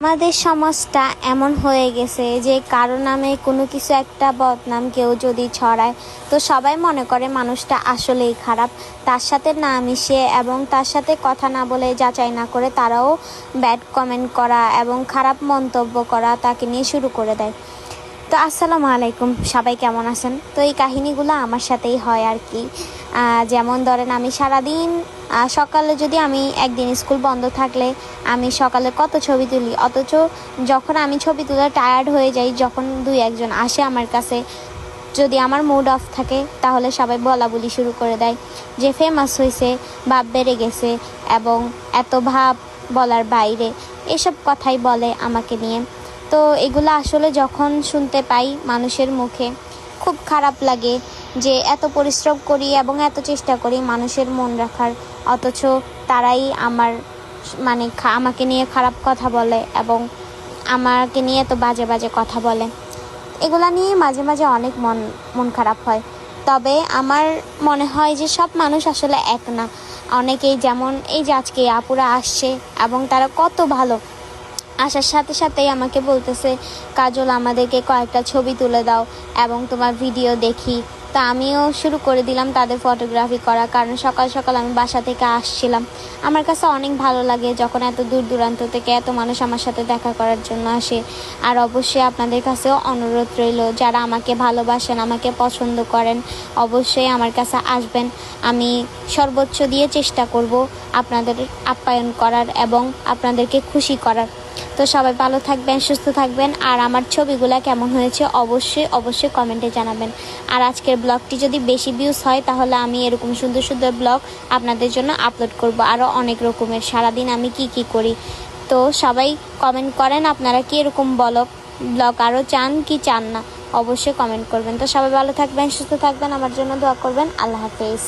আমাদের সমাজটা এমন হয়ে গেছে যে কারো নামে কোনো কিছু একটা বদনাম কেউ যদি ছড়ায় তো সবাই মনে করে মানুষটা আসলেই খারাপ। তার সাথে না মিশে এবং তার সাথে কথা না বলে যাচাই না করে তারাও ব্যাড কমেন্ট করা এবং খারাপ মন্তব্য করা তাকে নিয়ে শুরু করে দেয়। তো আসসালামু আলাইকুম, সবাই কেমন আছেন? তো এই কাহিনীগুলো আমার সাথেই হয় আর কি। যেমন ধরেন আমি সারাদিন সকালে যদি আমি একদিন স্কুল বন্ধ থাকলে আমি সকালে কত ছবি তুলি, অথচ যখন আমি ছবি তুলে টায়ার্ড হয়ে যাই, যখন দুই একজন আসে আমার কাছে, যদি আমার মুড অফ থাকে তাহলে সবাই বলাবলি শুরু করে দেয় যে ফেমাস হয়েছে, ভাব বেড়ে গেছে এবং এত ভাব বলার বাইরে এসব কথাই বলে আমাকে নিয়ে। তো এগুলো আসলে যখন শুনতে পাই মানুষের মুখে খুব খারাপ লাগে যে এত পরিশ্রম করি এবং এত চেষ্টা করি মানুষের মন রাখার, অথচ তারাই আমাকে নিয়ে খারাপ কথা বলে এবং আমাকে নিয়ে এত বাজে বাজে কথা বলে। এগুলা নিয়ে মাঝে মাঝে অনেক মন খারাপ হয়। তবে আমার মনে হয় যে সব মানুষ আসলে এক না। অনেকেই যেমন এই যে আজকে আপুরা আসছে এবং তারা কত ভালো, আসার সাথে সাথেই আমাকে বলতেছে কাজল আমাদেরকে কয়েকটা ছবি তুলে দাও এবং তোমার ভিডিও দেখি। তো আমিও শুরু করে দিলাম তাদের ফটোগ্রাফি করা, কারণ সকাল সকাল আমি বাসা থেকে আসছিলাম। আমার কাছে অনেক ভালো লাগে যখন এত দূর দূরান্ত থেকে এত মানুষ আমার সাথে দেখা করার জন্য আসে। আর অবশ্যই আপনাদের কাছেও অনুরোধ রইল, যারা আমাকে ভালোবাসেন, আমাকে পছন্দ করেন, অবশ্যই আমার কাছে আসবেন। আমি সর্বোচ্চ দিয়ে চেষ্টা করব আপনাদের আপ্যায়ন করার এবং আপনাদেরকে খুশি করার। তো সবাই ভালো থাকবেন, সুস্থ থাকবেন। আর আমার ছবিগুলো কেমন হয়েছে অবশ্যই কমেন্টে জানাবেন। আর আজকের ব্লগটি যদি বেশি ভিউজ হয় তাহলে আমি এরকম সুন্দর সুন্দর ব্লগ আপনাদের জন্য আপলোড করব, আরও অনেক রকমের। সারাদিন আমি কি করি। তো সবাই কমেন্ট করেন আপনারা কি এরকম ব্লগ আরও চান কি চান না, অবশ্যই কমেন্ট করবেন। তো সবাই ভালো থাকবেন, সুস্থ থাকবেন, আমার জন্য দোয়া করবেন। আল্লাহ হাফেজ।